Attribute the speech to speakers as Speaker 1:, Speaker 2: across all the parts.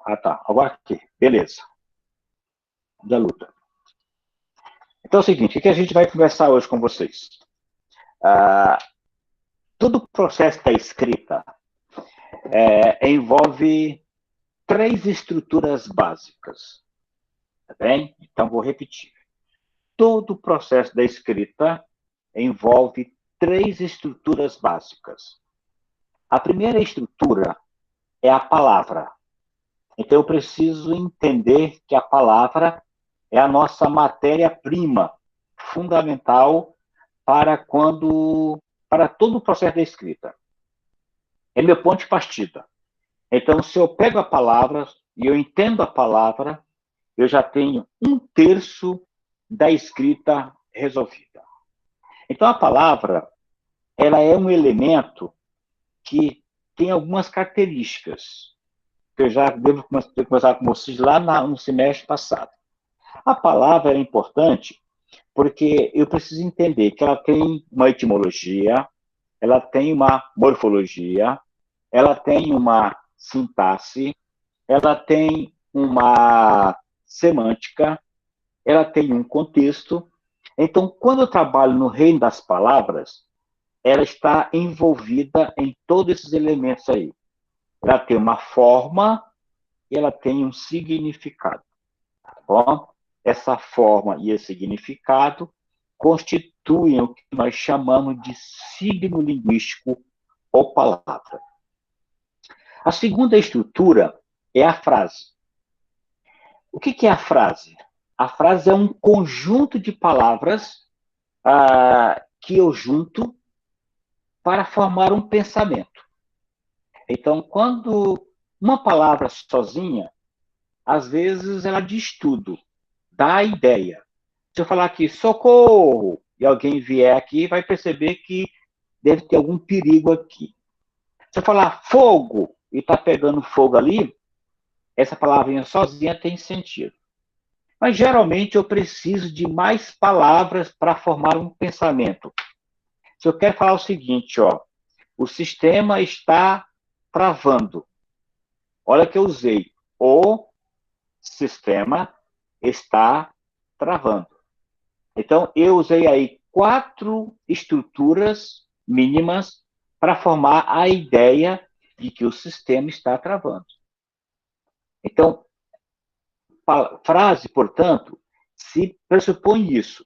Speaker 1: Ah, tá. Agora aqui. Beleza. Da luta. Então é o seguinte, o que a gente vai conversar hoje com vocês? Ah, todo o processo da escrita envolve três estruturas básicas. Tá bem? Então vou repetir. Todo o processo da escrita envolve três estruturas básicas. A primeira estrutura é a palavra. Então eu preciso entender que a palavra é a nossa matéria-prima fundamental para todo o processo da escrita. É meu ponto de partida. Então, se eu pego a palavra e eu entendo a palavra, eu já tenho um terço da escrita resolvida. Então, a palavra, ela é um elemento que tem algumas características, que eu já devo conversar com vocês lá no semestre passado. A palavra é importante porque eu preciso entender que ela tem uma etimologia, ela tem uma morfologia, ela tem uma sintaxe, ela tem uma semântica, ela tem um contexto. Então, quando eu trabalho no reino das palavras, ela está envolvida em todos esses elementos aí. Ela tem uma forma e ela tem um significado. Tá bom? Essa forma e esse significado constituem o que nós chamamos de signo linguístico ou palavra. A segunda estrutura é a frase. O que é a frase? A frase é um conjunto de palavras que eu junto para formar um pensamento. Então, quando uma palavra sozinha, às vezes ela diz tudo, dá a ideia. Se eu falar aqui, socorro, e alguém vier aqui, vai perceber que deve ter algum perigo aqui. Se eu falar fogo, e está pegando fogo ali, essa palavrinha sozinha tem sentido. Mas geralmente eu preciso de mais palavras para formar um pensamento. Se eu quero falar o seguinte, ó, o sistema está travando. Olha que eu usei. O sistema está travando. Então, eu usei aí 4 estruturas mínimas para formar a ideia de que o sistema está travando. Então, frase, portanto, se pressupõe isso.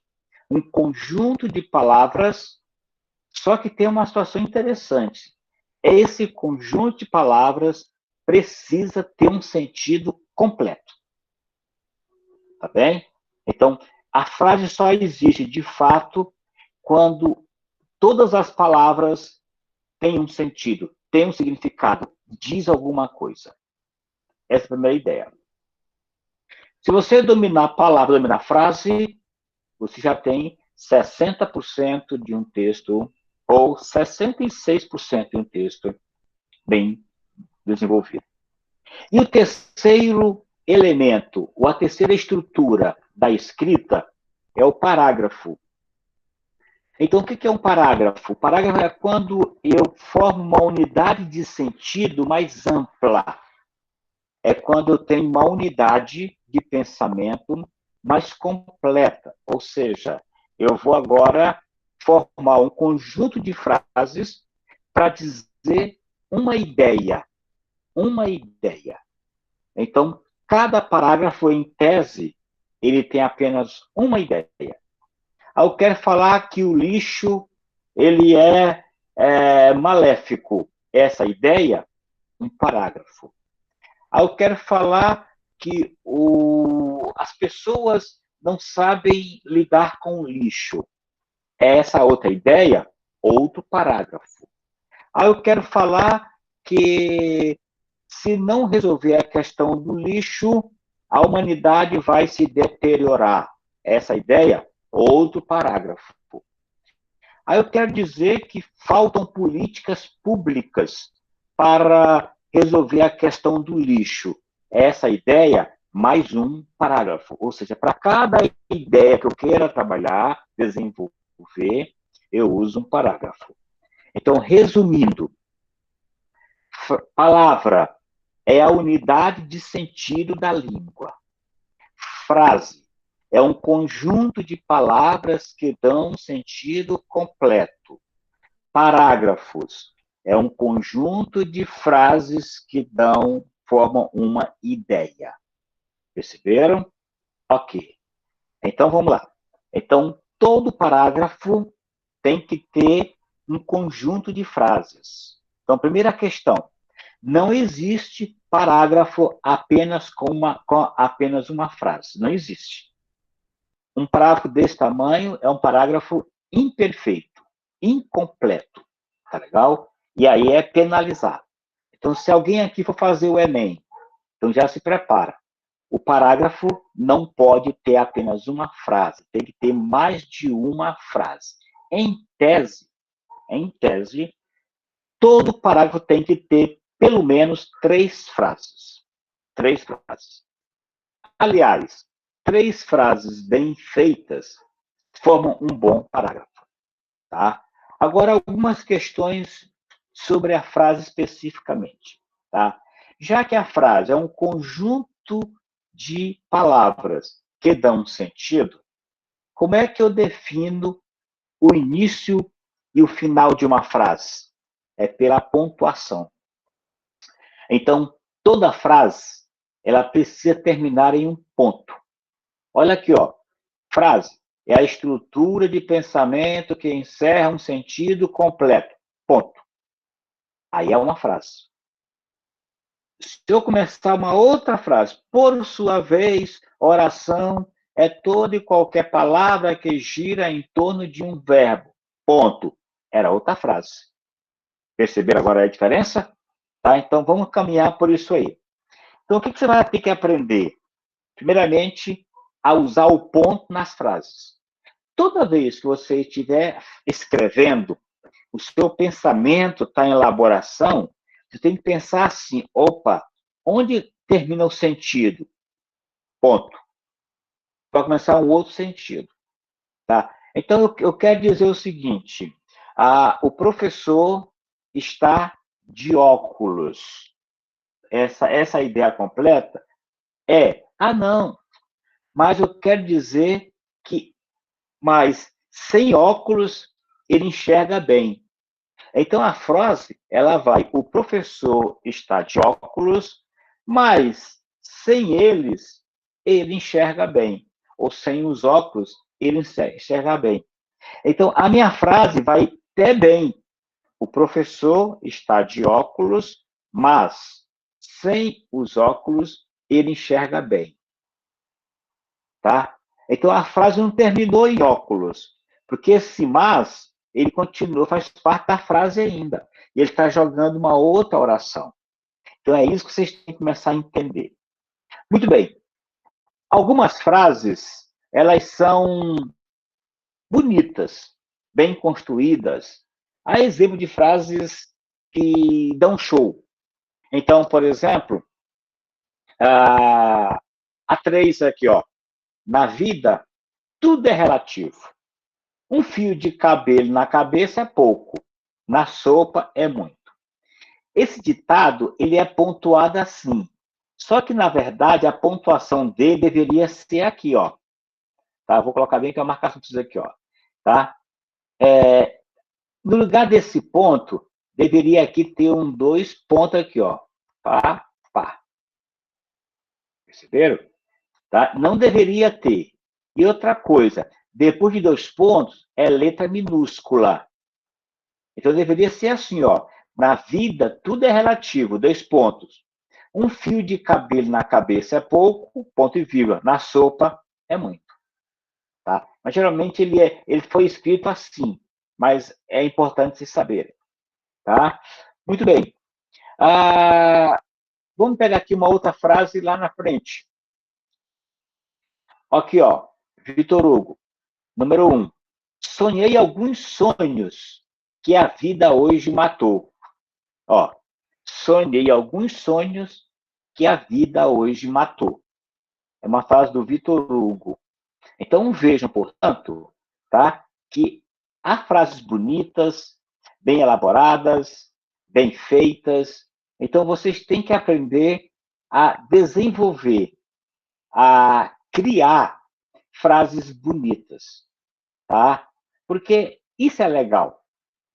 Speaker 1: Um conjunto de palavras, só que tem uma situação interessante. Esse conjunto de palavras precisa ter um sentido completo. Tá bem? Então, a frase só existe, de fato, quando todas as palavras têm um sentido, têm um significado, diz alguma coisa. Essa é a primeira ideia. Se você dominar a palavra, dominar a frase, você já tem 60% de um texto ou 66% de um texto bem desenvolvido. E o terceiro elemento, ou a terceira estrutura da escrita, é o parágrafo. Então, o que é um parágrafo? O parágrafo é quando eu formo uma unidade de sentido mais ampla. É quando eu tenho uma unidade de pensamento mais completa. Ou seja, eu vou agora formar um conjunto de frases para dizer uma ideia. Uma ideia. Então, cada parágrafo, em tese, ele tem apenas uma ideia. Eu quero falar que o lixo ele é maléfico. Essa ideia, um parágrafo. Eu quero falar que as pessoas não sabem lidar com o lixo. Essa outra ideia, outro parágrafo. Eu quero falar que se não resolver a questão do lixo, a humanidade vai se deteriorar. Essa ideia, outro parágrafo. Aí eu quero dizer que faltam políticas públicas para resolver a questão do lixo. Essa ideia, mais um parágrafo. Ou seja, para cada ideia que eu queira trabalhar, desenvolver, eu uso um parágrafo. Então, resumindo, palavra é a unidade de sentido da língua. Frase é um conjunto de palavras que dão um sentido completo. Parágrafos é um conjunto de frases que formam uma ideia. Perceberam? Ok. Então, vamos lá. Então, todo parágrafo tem que ter um conjunto de frases. Então, primeira questão. Não existe parágrafo apenas com apenas uma frase. Não existe. Um parágrafo desse tamanho é um parágrafo imperfeito, incompleto. Tá legal? E aí é penalizado. Então, se alguém aqui for fazer o Enem, então já se prepara. O parágrafo não pode ter apenas uma frase, tem que ter mais de uma frase. Em tese, todo parágrafo tem que ter pelo menos 3 frases. 3 frases. Aliás, 3 frases bem feitas formam um bom parágrafo. Tá? Agora, algumas questões sobre a frase especificamente. Tá? Já que a frase é um conjunto de palavras que dão sentido, como é que eu defino o início e o final de uma frase? É pela pontuação. Então, toda frase, ela precisa terminar em um ponto. Olha aqui, ó. Frase é a estrutura de pensamento que encerra um sentido completo. Ponto. Aí é uma frase. Se eu começar uma outra frase, por sua vez, oração é toda e qualquer palavra que gira em torno de um verbo. Ponto. Era outra frase. Perceberam agora a diferença? Tá? Então, vamos caminhar por isso aí. Então, o que você vai ter que aprender? Primeiramente, a usar o ponto nas frases. Toda vez que você estiver escrevendo, o seu pensamento está em elaboração, você tem que pensar assim, opa, onde termina o sentido? Ponto. Vai começar um outro sentido. Tá? Então, eu quero dizer o seguinte, o professor está de óculos. Essa ideia completa não, mas eu quero dizer que, mas sem óculos, ele enxerga bem. Então, a frase, ela vai, o professor está de óculos, mas sem eles, ele enxerga bem. Ou sem os óculos, ele enxerga bem. Então, a minha frase vai até bem. O professor está de óculos, mas sem os óculos, ele enxerga bem. Tá? Então, a frase não terminou em óculos, porque esse mas, ele continua, faz parte da frase ainda. E ele está jogando uma outra oração. Então, é isso que vocês têm que começar a entender. Muito bem. Algumas frases, elas são bonitas, bem construídas. Há exemplo de frases que dão show. Então, por exemplo, a 3 aqui, ó. Na vida, tudo é relativo. Um fio de cabelo na cabeça é pouco, na sopa é muito. Esse ditado, ele é pontuado assim. Só que, na verdade, a pontuação dele deveria ser aqui, ó. Tá? Vou colocar bem que é uma marcação para aqui, ó. Tá? No lugar desse ponto, deveria aqui ter 2 pontos aqui, ó. Pá, pá. Perceberam? Tá? Não deveria ter. E outra coisa, depois de 2 pontos, é letra minúscula. Então, deveria ser assim, ó. Na vida, tudo é relativo, 2 pontos. Um fio de cabelo na cabeça é pouco, ponto e vírgula. Na sopa, é muito. Tá? Mas, geralmente, ele foi escrito assim. Mas é importante se saber. Tá? Muito bem. Vamos pegar aqui uma outra frase lá na frente. Aqui, ó. Vitor Hugo. Número 1. Sonhei alguns sonhos que a vida hoje matou. Ó, sonhei alguns sonhos que a vida hoje matou. É uma frase do Vitor Hugo. Então, vejam, portanto, tá, que há frases bonitas, bem elaboradas, bem feitas, Então, vocês têm que aprender a desenvolver, a criar frases bonitas, tá? Porque isso é legal.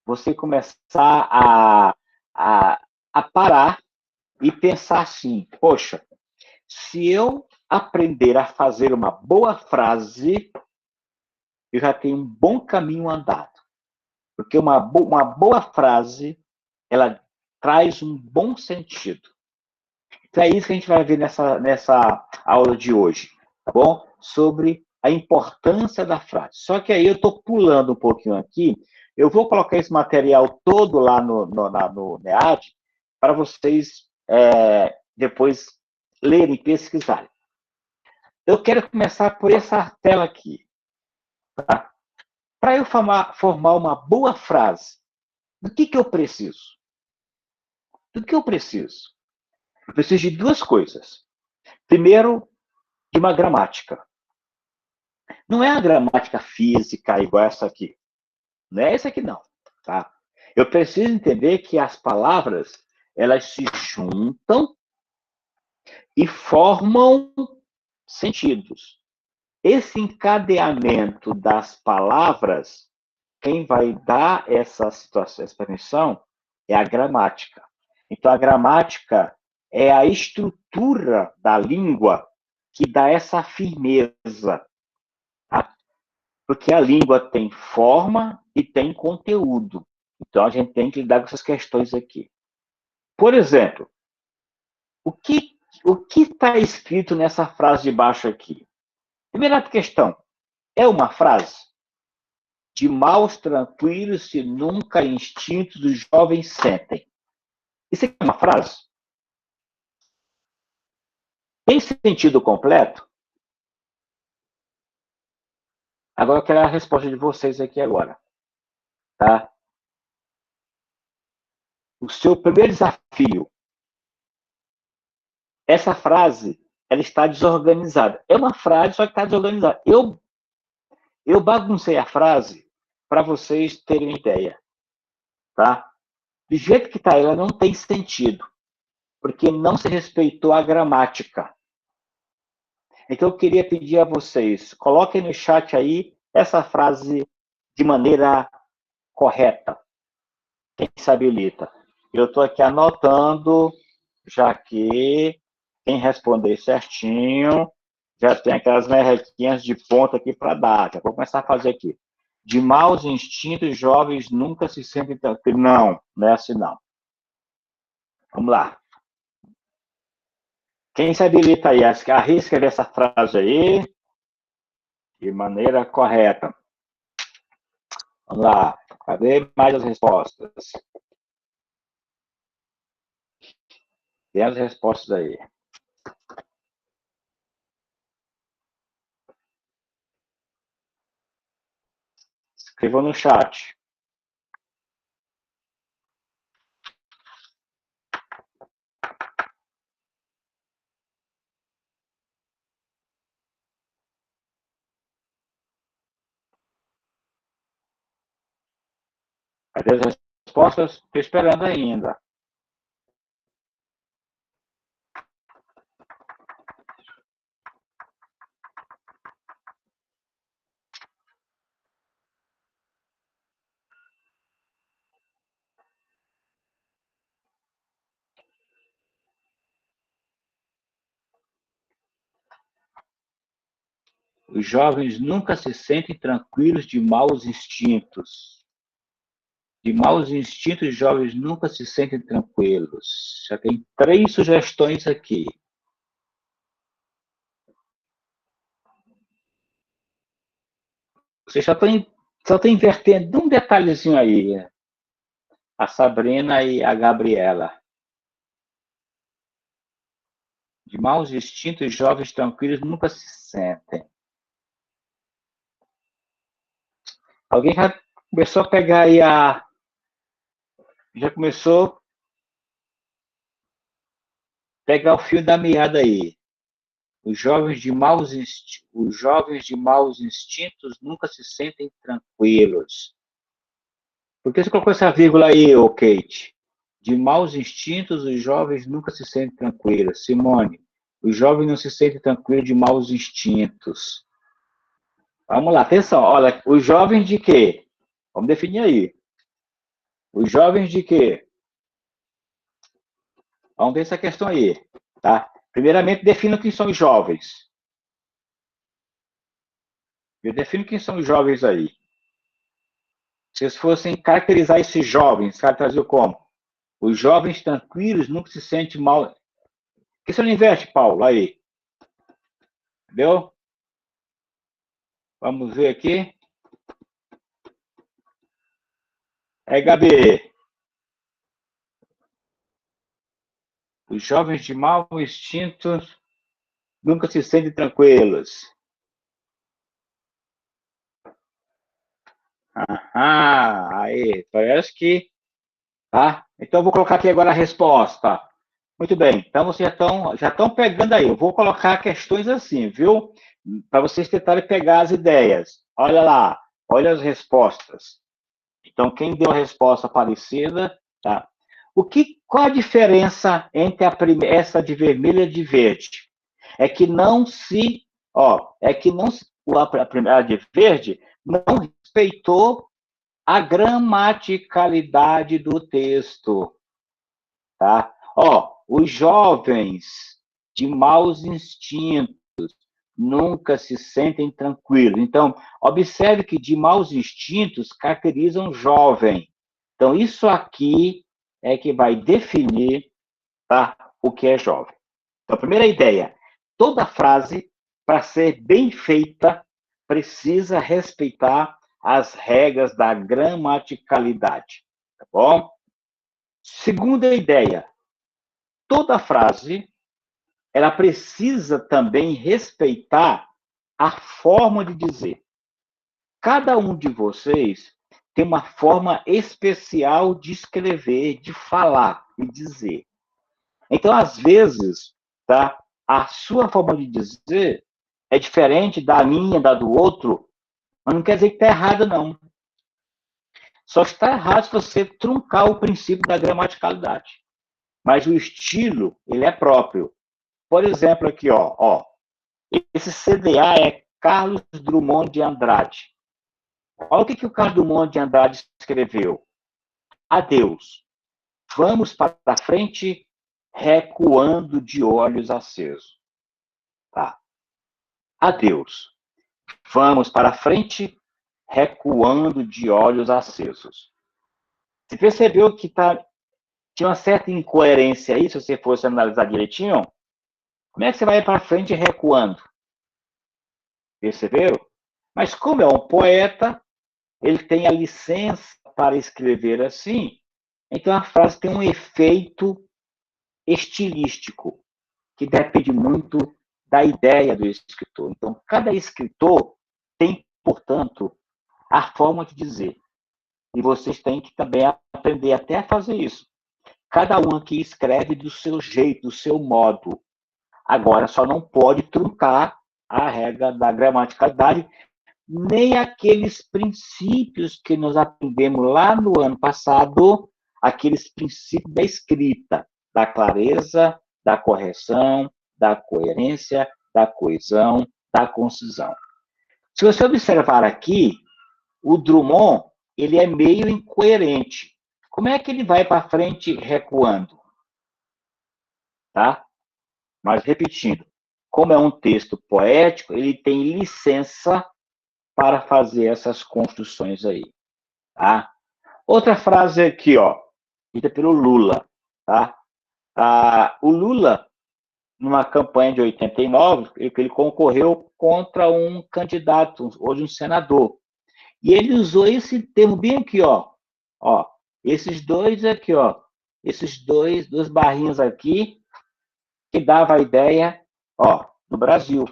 Speaker 1: Você começar a, a parar e pensar assim, poxa, se eu aprender a fazer uma boa frase, eu já tenho um bom caminho andado. Porque uma boa frase, ela traz um bom sentido. Então é isso que a gente vai ver nessa aula de hoje, tá bom? Sobre a importância da frase. Só que aí eu estou pulando um pouquinho aqui, eu vou colocar esse material todo lá no NEAD para vocês depois lerem e pesquisarem. Eu quero começar por essa tela aqui. Tá? Para eu formar uma boa frase, do que eu preciso? Do que eu preciso? Eu preciso de duas coisas. Primeiro, de uma gramática. Não é a gramática física igual essa aqui. Não é essa aqui, não. Tá? Eu preciso entender que as palavras, elas se juntam e formam sentidos. Esse encadeamento das palavras, quem vai dar essa situação, essa definição, é a gramática. Então, a gramática é a estrutura da língua que dá essa firmeza. Tá? Porque a língua tem forma e tem conteúdo. Então, a gente tem que lidar com essas questões aqui. Por exemplo, o que está escrito nessa frase de baixo aqui? Primeira questão, é uma frase? De maus tranquilos se nunca instintos dos jovens sentem. Isso aqui é uma frase? Tem sentido completo? Agora eu quero a resposta de vocês aqui agora. Tá? O seu primeiro desafio. Essa frase, ela está desorganizada. É uma frase, só que está desorganizada. Eu baguncei a frase para vocês terem uma ideia. Tá? Do jeito que está, ela não tem sentido. Porque não se respeitou a gramática. Então, eu queria pedir a vocês, coloquem no chat aí essa frase de maneira correta. Quem se habilita? Eu estou aqui anotando, já que quem responder certinho já tem aquelas merrequinhas de ponta aqui para dar. Já vou começar a fazer aqui. De maus instintos, jovens nunca se sentem tranquilos. Não, não é assim não. Vamos lá. Quem se habilita aí? Arrisca ver essa frase aí de maneira correta. Vamos lá. Cadê mais as respostas? Tem as respostas aí. Escrevam no chat. Cadê as respostas? Estou esperando ainda. Os jovens nunca se sentem tranquilos de maus instintos. De maus instintos, os jovens nunca se sentem tranquilos. Já tem 3 sugestões aqui. Você só está invertendo um detalhezinho aí. A Sabrina e a Gabriela. De maus instintos, jovens tranquilos nunca se sentem. Alguém já começou a pegar aí já começou a pegar o fio da meada aí. Os jovens de maus instintos nunca se sentem tranquilos. Por que você colocou essa vírgula aí, ô Kate? de maus instintos, os jovens nunca se sentem tranquilos. Simone, os jovens não se sentem tranquilos de maus instintos. Vamos lá, atenção. Olha, os jovens de quê? Vamos definir aí. Os jovens de quê? Vamos ver essa questão aí, tá? Primeiramente, defina quem são os jovens. Eu defino quem são os jovens aí. Se vocês fossem caracterizar esses jovens, caracterizar como? Os jovens tranquilos nunca se sentem mal. Por que você não investe, Paulo? Aí. Entendeu? Vamos ver aqui. Gabi. Os jovens de mau instinto nunca se sentem tranquilos. Aí. Parece que. Tá? Então, eu vou colocar aqui agora a resposta. Muito bem. Então, vocês já estão pegando aí. Eu vou colocar questões assim, viu? Para vocês tentarem pegar as ideias. Olha lá. Olha as respostas. Então, quem deu a resposta parecida, tá? Qual a diferença entre essa de vermelho e a de verde? É que não se, a primeira de verde não respeitou a gramaticalidade do texto, tá? Os jovens de maus instintos nunca se sentem tranquilos. Então, observe que de maus instintos caracterizam jovem. Então, isso aqui é que vai definir, tá, o que é jovem. Então, a primeira ideia, toda frase, para ser bem feita, precisa respeitar as regras da gramaticalidade, tá bom? Segunda ideia, toda frase ela precisa também respeitar a forma de dizer. Cada um de vocês tem uma forma especial de escrever, de falar e dizer. Então, às vezes, tá, a sua forma de dizer é diferente da minha, da do outro, mas não quer dizer que está errada, não. Só está errado se você truncar o princípio da gramaticalidade. Mas o estilo, ele é próprio. Por exemplo, aqui, esse CDA é Carlos Drummond de Andrade. Olha o que o Carlos Drummond de Andrade escreveu. Adeus. Vamos para frente, recuando de olhos acesos. Tá. Adeus. Vamos para frente, recuando de olhos acesos. Você percebeu que tinha uma certa incoerência aí, se você fosse analisar direitinho? Como é que você vai para frente recuando? Percebeu? Mas como é um poeta, ele tem a licença para escrever assim, então a frase tem um efeito estilístico, que depende muito da ideia do escritor. Então, cada escritor tem, portanto, a forma de dizer. E vocês têm que também aprender até a fazer isso. Cada um aqui escreve do seu jeito, do seu modo. Agora, só não pode truncar a regra da gramaticalidade, nem aqueles princípios que nós aprendemos lá no ano passado, aqueles princípios da escrita, da clareza, da correção, da coerência, da coesão, da concisão. Se você observar aqui, o Drummond, ele é meio incoerente. Como é que ele vai para frente recuando? Tá? Mas repetindo, como é um texto poético, ele tem licença para fazer essas construções aí, tá? Outra frase aqui, dita pelo Lula, tá? O Lula, numa campanha de 89, ele concorreu contra um candidato, hoje um senador, e ele usou esse termo bem aqui, esses dois aqui, esses dois barrinhos aqui, que dava a ideia, do Brasil.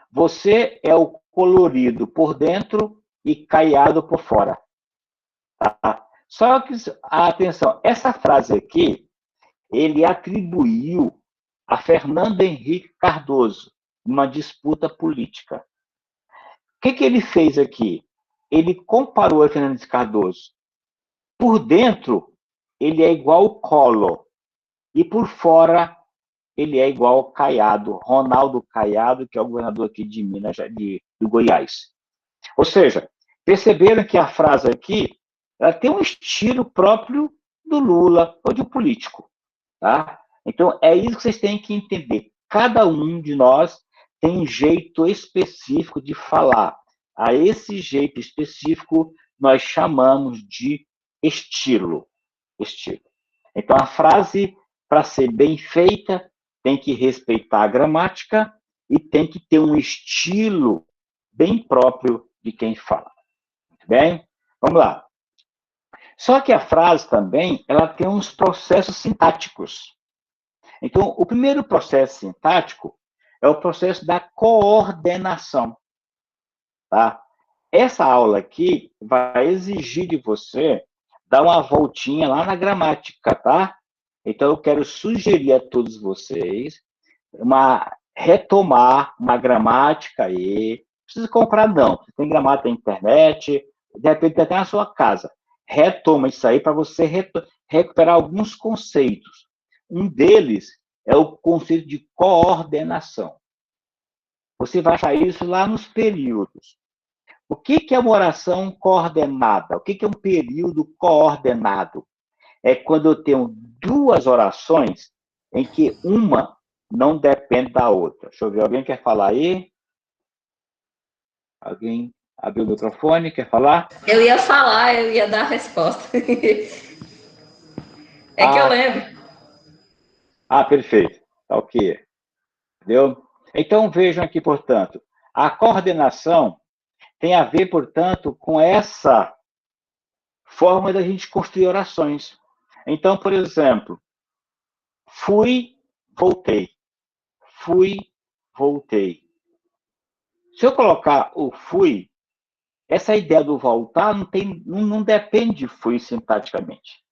Speaker 1: Você é o colorido por dentro e caiado por fora. Tá? Só que, atenção, essa frase aqui, ele atribuiu a Fernando Henrique Cardoso, numa disputa política. O que ele fez aqui? Ele comparou a Fernando Henrique Cardoso. Por dentro, ele é igual ao Collor. E por fora, ele é igual ao Caiado, Ronaldo Caiado, que é o governador aqui de Minas, do Goiás. Ou seja, perceberam que a frase aqui, ela tem um estilo próprio do Lula ou de um político, tá? Então, é isso que vocês têm que entender. Cada um de nós tem um jeito específico de falar. A esse jeito específico, nós chamamos de estilo. Estilo. Então, a frase, para ser bem feita, tem que respeitar a gramática e tem que ter um estilo bem próprio de quem fala. Muito bem? Vamos lá. Só que a frase também, ela tem uns processos sintáticos. Então, o primeiro processo sintático é o processo da coordenação. Tá? Essa aula aqui vai exigir de você dar uma voltinha lá na gramática, tá? Então, eu quero sugerir a todos vocês retomar uma gramática aí. Não precisa comprar, não. Você tem gramática na internet, de repente até na sua casa. Retoma isso aí para você recuperar alguns conceitos. Um deles é o conceito de coordenação. Você vai achar isso lá nos períodos. O que é uma oração coordenada? O que é um período coordenado? É quando eu tenho duas orações em que uma não depende da outra. Deixa eu ver, alguém quer falar aí? Alguém abriu o microfone, quer falar?
Speaker 2: Eu ia falar, eu ia dar a resposta. É que eu
Speaker 1: Ah,
Speaker 2: lembro.
Speaker 1: perfeito. Tá ok. Entendeu? Então, vejam aqui, portanto, a coordenação tem a ver, portanto, com essa forma da gente construir orações. Então, por exemplo, fui, voltei. Fui, voltei. Se eu colocar o fui, essa ideia do voltar não depende de fui sintaticamente.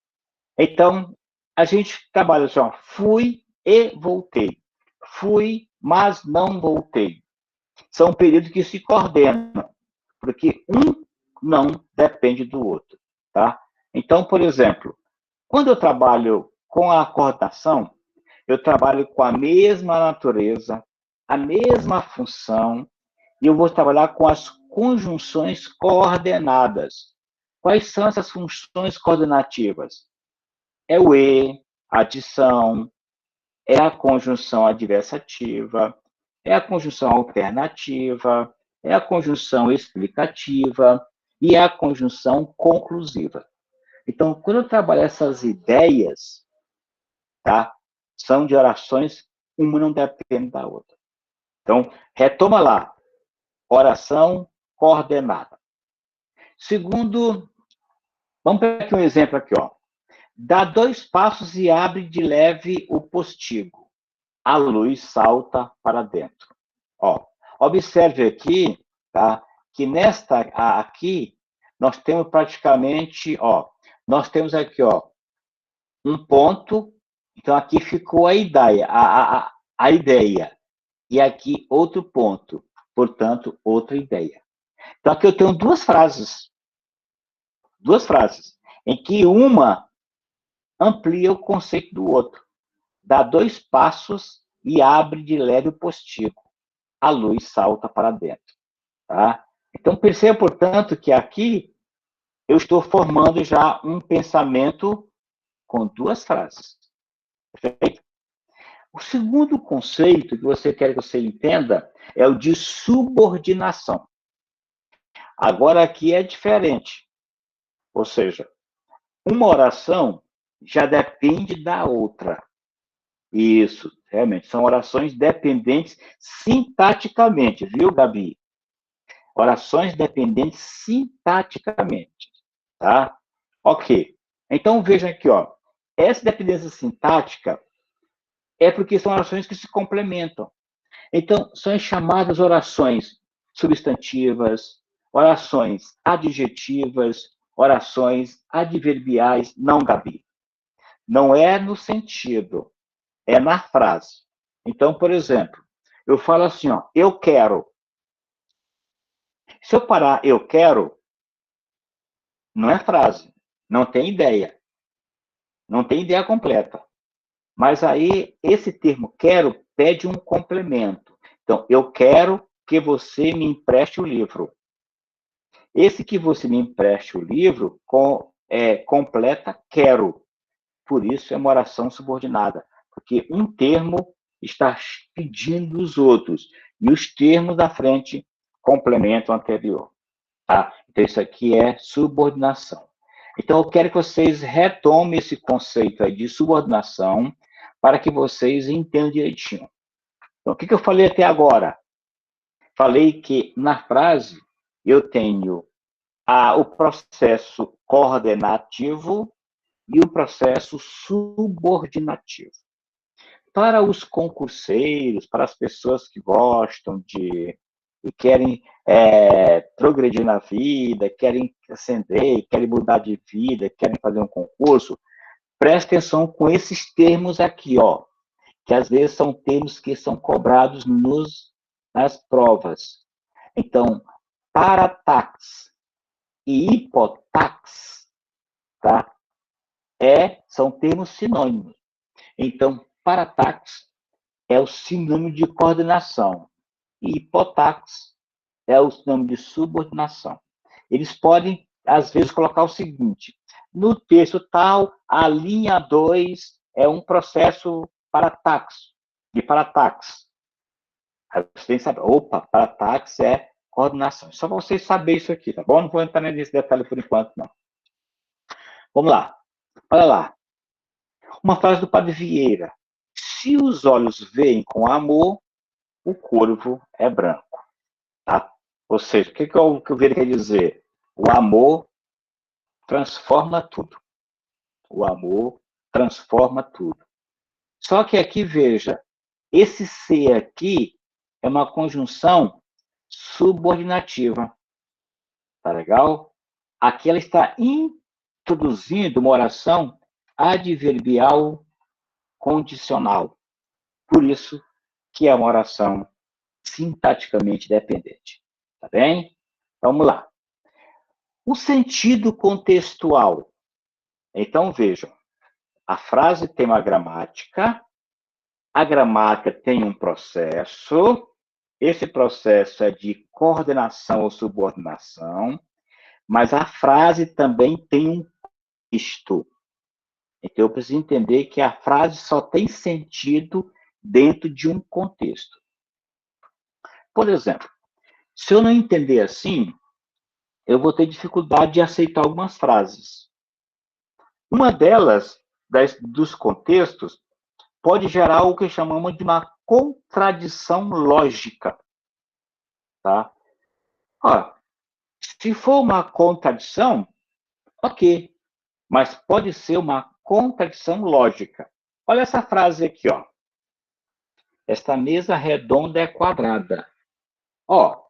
Speaker 1: Então, a gente trabalha assim, ó, fui e voltei. Fui, mas não voltei. São períodos que se coordenam, porque um não depende do outro, tá? Então, por exemplo, quando eu trabalho com a coordenação, eu trabalho com a mesma natureza, a mesma função, e eu vou trabalhar com as conjunções coordenadas. Quais são essas funções coordenativas? É o e, a adição, é a conjunção adversativa, é a conjunção alternativa, é a conjunção explicativa e é a conjunção conclusiva. Então, quando eu trabalho essas ideias, tá? São de orações, uma não depende da outra. Então, retoma lá. Oração coordenada. Segundo, vamos pegar aqui um exemplo aqui, ó. Dá 2 passos e abre de leve o postigo. A luz salta para dentro. Ó, observe aqui, tá? Que nesta aqui nós temos praticamente, ó, nós temos aqui, ó, um ponto. Então aqui ficou a ideia, a ideia. E aqui outro ponto, portanto, outra ideia. Então aqui eu tenho duas frases, em que uma amplia o conceito do outro, dá 2 passos e abre de leve o postigo. A luz salta para dentro, tá? Então perceba, portanto, que aqui eu estou formando já um pensamento com 2 frases. Perfeito? O segundo conceito que você quer que você entenda é o de subordinação. Agora aqui é diferente. Ou seja, uma oração já depende da outra. Isso, realmente, são orações dependentes sintaticamente, viu, Gabi? Orações dependentes sintaticamente, tá? Ok. Então, vejam aqui, ó. Essa dependência sintática é porque são orações que se complementam. Então, são as chamadas orações substantivas, orações adjetivas, orações adverbiais, não, Gabi. Não é no sentido, é na frase. Então, por exemplo, eu falo assim, ó, eu quero. Se eu parar, eu quero, não é frase, não tem ideia. não tem ideia completa. Mas aí, esse termo quero pede um complemento. Então, eu quero que você me empreste o livro. Esse que você me empreste o livro completa quero. Por isso é uma oração subordinada. Porque um termo está pedindo os outros. E os termos da frente complementam o anterior. Tá? Então, isso aqui é subordinação. Então, eu quero que vocês retomem esse conceito aí de subordinação para que vocês entendam direitinho. Então, o que eu falei até agora? Falei que na frase eu tenho o processo coordenativo e o processo subordinativo. Para os concurseiros, para as pessoas que gostam e querem progredir na vida, querem ascender, querem mudar de vida, querem fazer um concurso, preste atenção com esses termos aqui, ó, que às vezes são termos que são cobrados nas provas. Então, paratax e hipotax, tá? São termos sinônimos. Então, paratax é o sinônimo de coordenação e hipotax é o sinônimo de subordinação. Eles podem, às vezes, colocar o seguinte: no texto tal, a linha 2 é um processo de paratax. Aí você tem que saber, opa, paratax é coordenação. Só para vocês saberem isso aqui, tá bom? Não vou entrar nesse detalhe por enquanto, não. Vamos lá. Olha lá. Uma frase do Padre Vieira. Se os olhos veem com amor, o corvo é branco. Tá? Ou seja, o que o Vieira quer dizer? O amor transforma tudo. O amor transforma tudo. Só que aqui, veja, esse ser aqui é uma conjunção subordinativa. Tá legal? Aqui ela está introduzindo uma oração adverbial condicional. Por isso que é uma oração sintaticamente dependente. Tá bem? Vamos lá. O sentido contextual. Então, vejam, a frase tem uma gramática, a gramática tem um processo, esse processo é de coordenação ou subordinação, mas a frase também tem um contexto. Então, eu preciso entender que a frase só tem sentido dentro de um contexto. Por exemplo, se eu não entender assim, eu vou ter dificuldade de aceitar algumas frases. Uma delas, dos contextos, pode gerar o que chamamos de uma contradição lógica. Tá? Ora, se for uma contradição, ok, mas pode ser uma contradição lógica. Olha essa frase aqui, ó. Esta mesa redonda é quadrada. Ó,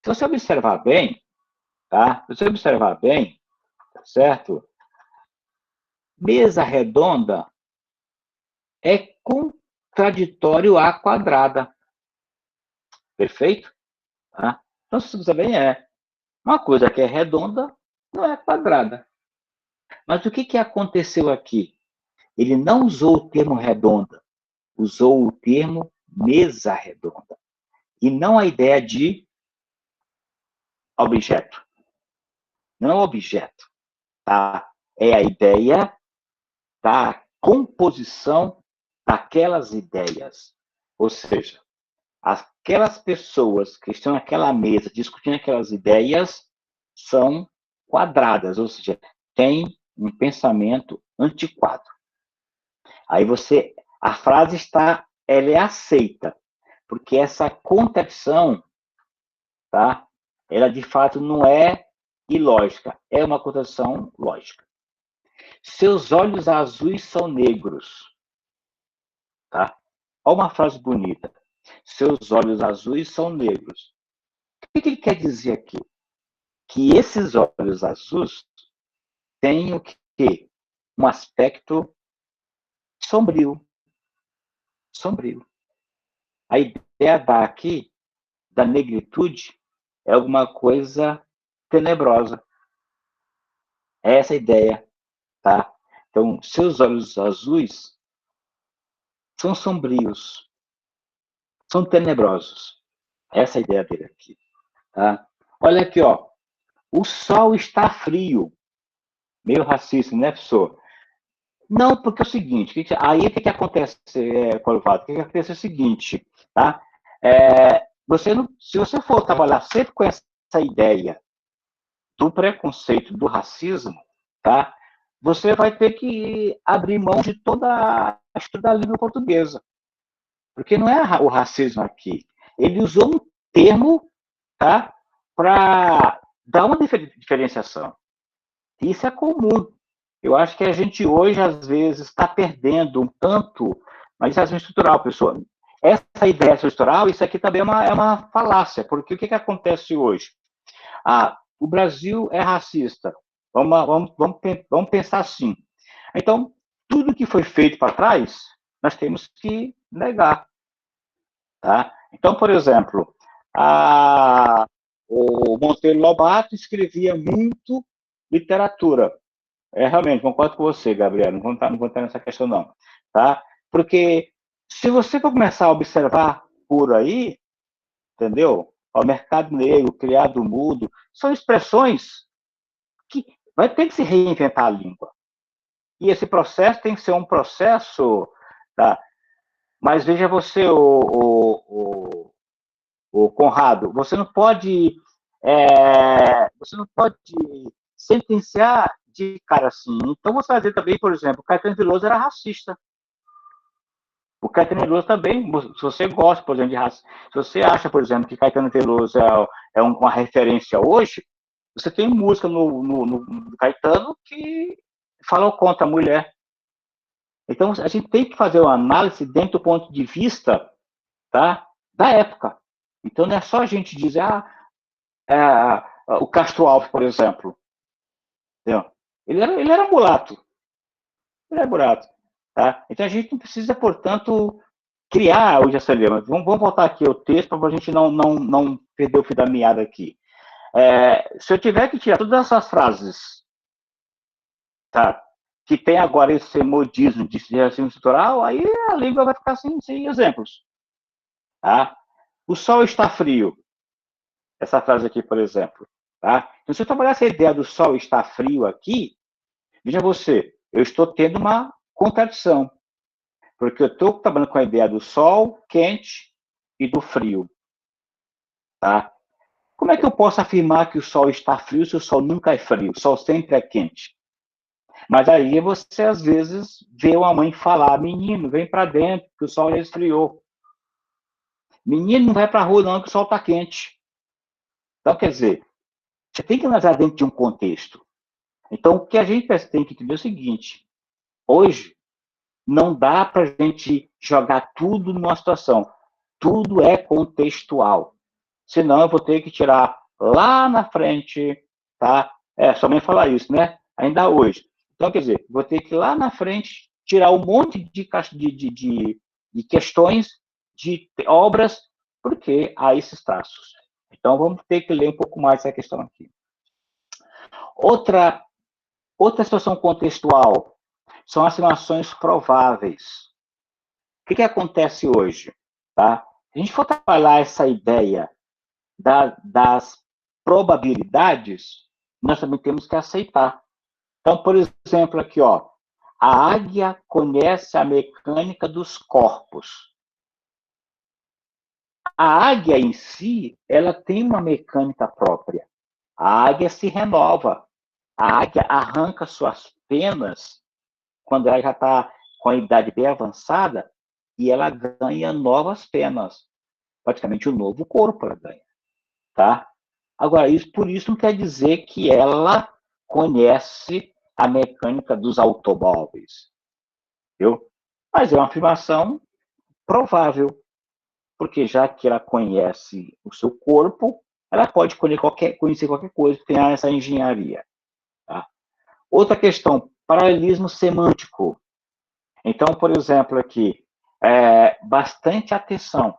Speaker 1: se você observar bem, tá? Se você observar bem, tá certo? Mesa redonda é contraditório à quadrada. Perfeito? Tá? Então, se você bem, uma coisa que é redonda não é quadrada. Mas o que aconteceu aqui? Ele não usou o termo redonda, usou o termo mesa redonda. E não a ideia de objeto. Não objeto. Tá? É a ideia da composição daquelas ideias. Ou seja, aquelas pessoas que estão naquela mesa discutindo aquelas ideias são quadradas, ou seja, têm um pensamento antiquado. Aí a frase ela é aceita, porque essa contradição, tá? Ela de fato não é ilógica, é uma contradição lógica. Seus olhos azuis são negros, tá? Olha uma frase bonita. Seus olhos azuis são negros. O que ele quer dizer aqui? Que esses olhos azuis têm o quê? Um aspecto sombrio. Sombrio. A ideia daqui, da negritude, é alguma coisa tenebrosa. É essa a ideia, tá? Então, seus olhos azuis são sombrios, são tenebrosos. Essa é a ideia dele aqui. Tá? Olha aqui, ó. O sol está frio. Meio racista, né, professor? Não, porque é o seguinte, aí o que acontece, Corvado? O que acontece é o seguinte, tá? Se você for trabalhar sempre com essa ideia do preconceito, do racismo, tá? Você vai ter que abrir mão de toda a estrutura da língua portuguesa. Porque não é o racismo aqui. Ele usou um termo, tá? Para dar uma diferenciação. Isso é comum. Eu acho que a gente hoje, às vezes, está perdendo um tanto, mas isso é racismo estrutural, pessoal. Essa ideia estrutural, isso aqui também é uma falácia, porque o que acontece hoje? O Brasil é racista. Vamos pensar assim. Então, tudo que foi feito para trás, nós temos que negar. Tá? Então, por exemplo, o Monteiro Lobato escrevia muito literatura. Realmente, concordo com você, Gabriel, não vou entrar nessa questão, não. Tá? Porque se você for começar a observar por aí, entendeu? O mercado negro, criado mudo, são expressões que vai ter que se reinventar a língua. E esse processo tem que ser um processo, tá? Mas veja você, o Conrado, você não pode sentenciar de cara assim. Então, você vai dizer também, por exemplo, o Caetano Veloso era racista. O Caetano Veloso também, se você gosta, por exemplo, de raça, se você acha, por exemplo, que Caetano Veloso é uma referência hoje, você tem música no Caetano que fala contra a mulher. Então, a gente tem que fazer uma análise dentro do ponto de vista, tá, da época. Então, não é só a gente dizer, o Castro Alves, por exemplo. Entendeu? Ele era mulato. Ele era mulato. Tá? Então, a gente não precisa, portanto, criar hoje essa lema. Vamos voltar aqui ao texto para a gente não perder o fio da meada aqui. Se eu tiver que tirar todas essas frases, tá, que tem agora esse modismo de racismo estrutural, aí a língua vai ficar sem exemplos. Tá? O sol está frio. Essa frase aqui, por exemplo. Tá? Então, se eu trabalhar essa ideia do sol estar frio aqui, veja você, eu estou tendo uma contradição. Porque eu estou trabalhando com a ideia do sol quente e do frio. Tá? Como é que eu posso afirmar que o sol está frio se o sol nunca é frio? O sol sempre é quente. Mas aí você, às vezes, vê uma mãe falar, menino, vem para dentro, que o sol esfriou. Menino, não vai para a rua não, que o sol está quente. Então, quer dizer, você tem que analisar dentro de um contexto. Então, o que a gente tem que entender é o seguinte, hoje, não dá para a gente jogar tudo numa situação. Tudo é contextual. Senão, eu vou ter que tirar lá na frente, tá? Sua mãe falar isso, né? Ainda hoje. Então, quer dizer, vou ter que ir lá na frente tirar um monte de questões, de obras, porque há esses traços. Então, vamos ter que ler um pouco mais essa questão aqui. Outra situação contextual são as afirmações prováveis. O que acontece hoje? Tá? Se a gente for trabalhar essa ideia das probabilidades, nós também temos que aceitar. Então, por exemplo, aqui, ó, a águia conhece a mecânica dos corpos. A águia em si, ela tem uma mecânica própria. A águia se renova. A águia arranca suas penas quando ela já está com a idade bem avançada e ela ganha novas penas. Praticamente um novo corpo ela ganha. Tá? Agora, por isso não quer dizer que ela conhece a mecânica dos automóveis. Viu? Mas é uma afirmação provável, porque já que ela conhece o seu corpo, ela pode conhecer qualquer coisa que tenha essa engenharia. Tá? Outra questão, paralelismo semântico. Então, por exemplo, aqui, bastante atenção,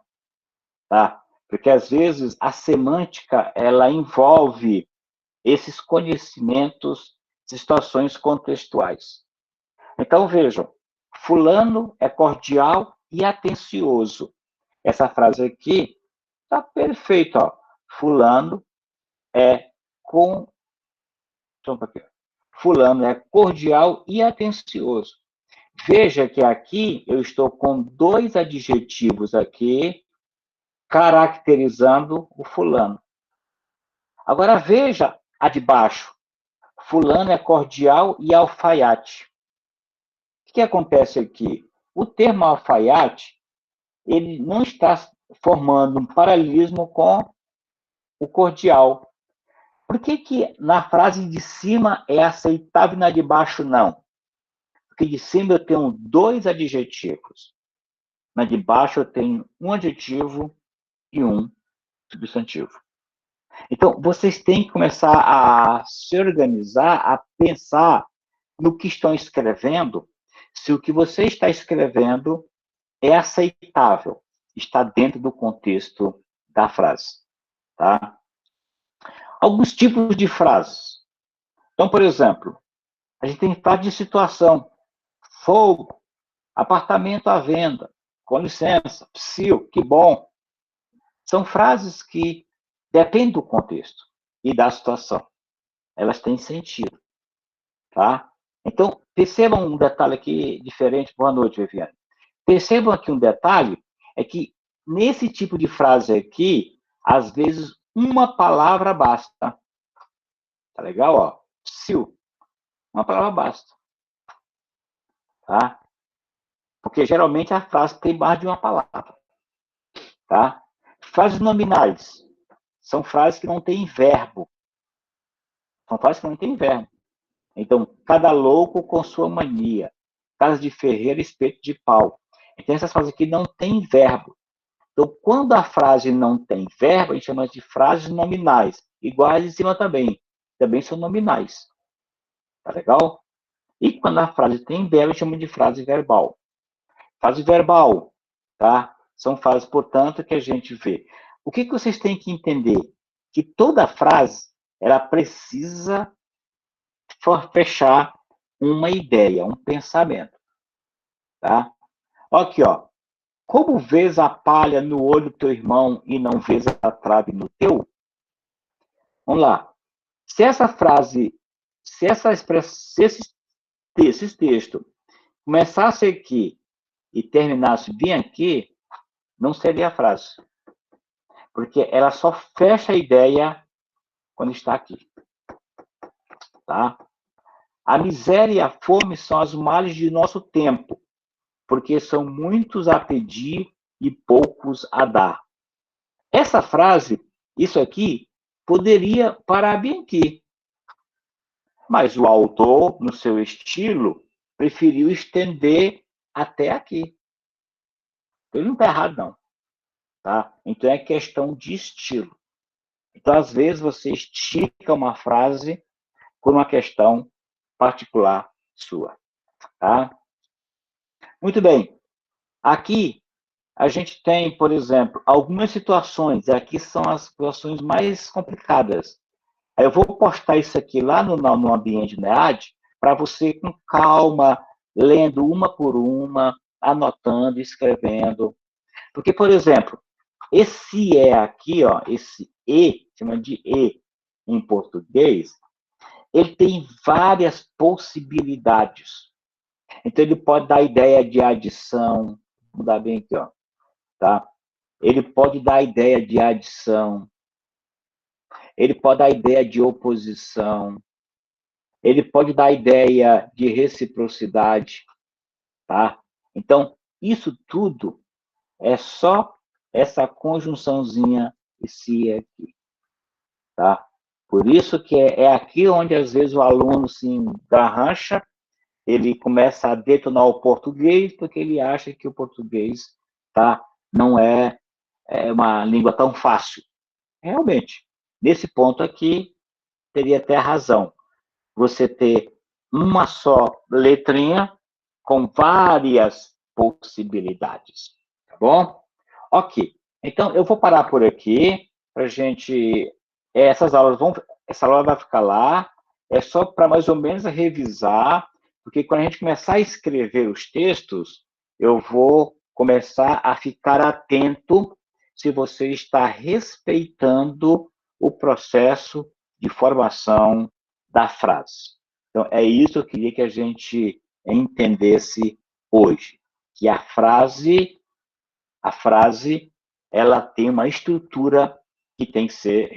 Speaker 1: tá? Porque às vezes a semântica ela envolve esses conhecimentos de situações contextuais. Então, vejam, fulano é cordial e atencioso. Essa frase aqui está perfeita, ó. Fulano é com... Fulano é cordial e atencioso. Veja que aqui eu estou com dois adjetivos aqui caracterizando o fulano. Agora veja a de baixo. Fulano é cordial e alfaiate. O que acontece aqui? O termo alfaiate, ele não está formando um paralelismo com o cordial. Por que na frase de cima é aceitável e na de baixo não? Porque de cima eu tenho dois adjetivos. Na de baixo eu tenho um adjetivo e um substantivo. Então, vocês têm que começar a se organizar, a pensar no que estão escrevendo, se o que você está escrevendo é aceitável, está dentro do contexto da frase. Tá? Alguns tipos de frases. Então, por exemplo, a gente tem frase de situação. Fogo, apartamento à venda, com licença, psiu, que bom. São frases que dependem do contexto e da situação. Elas têm sentido. Tá? Então, percebam um detalhe aqui diferente. Boa noite, Viviane. Percebam aqui um detalhe, é que nesse tipo de frase aqui, às vezes uma palavra basta. Tá legal? Ó? Psiu. Uma palavra basta. Tá? Porque geralmente a frase tem mais de uma palavra. Tá? Frases nominais são frases que não têm verbo. São frases que não têm verbo. Então, cada louco com sua mania. Casa de ferreiro, espeto de pau. Então, essas frases aqui não têm verbo. Então, quando a frase não tem verbo, a gente chama de frases nominais. Iguais em cima também. Também são nominais. Tá legal? E quando a frase tem verbo, a gente chama de frase verbal. Frase verbal, tá? São frases, portanto, que a gente vê. O que vocês têm que entender? Que toda frase, ela precisa fechar uma ideia, um pensamento, tá? Aqui, ó. Como vês a palha no olho do teu irmão e não vês a trave no teu? Vamos lá. Se essa frase, se essa expressão, se esse texto começasse aqui e terminasse bem aqui, não seria a frase. Porque ela só fecha a ideia quando está aqui. Tá? A miséria e a fome são as males de nosso tempo, porque são muitos a pedir e poucos a dar. Essa frase, isso aqui, poderia parar bem aqui. Mas o autor, no seu estilo, preferiu estender até aqui. Ele não está errado, não. Tá? Então é questão de estilo. Então, às vezes, você estica uma frase por uma questão particular sua. Tá? Muito bem. Aqui, a gente tem, por exemplo, algumas situações. Aqui são as situações mais complicadas. Eu vou postar isso aqui lá no ambiente NEAD para você, com calma, lendo uma por uma, anotando, escrevendo. Porque, por exemplo, esse E aqui, ó, esse E, chama de E em português, ele tem várias possibilidades. Então, ele pode dar ideia de adição, vou mudar bem aqui, ó, tá? Ele pode dar ideia de adição, ele pode dar ideia de oposição, ele pode dar ideia de reciprocidade, tá? Então, isso tudo é só essa conjunçãozinha esse aqui, tá? Por isso que é aqui onde, às vezes, o aluno se engarrancha, ele começa a detonar o português, porque ele acha que o português, tá, não é uma língua tão fácil. Realmente, nesse ponto aqui, teria até razão. Você ter uma só letrinha com várias possibilidades. Tá bom? Ok. Então, eu vou parar por aqui para a gente... Essa aula vai ficar lá, é só para mais ou menos revisar. Porque quando a gente começar a escrever os textos, eu vou começar a ficar atento se você está respeitando o processo de formação da frase. Então, é isso que eu queria que a gente entendesse hoje, que a frase, ela tem uma estrutura que tem que ser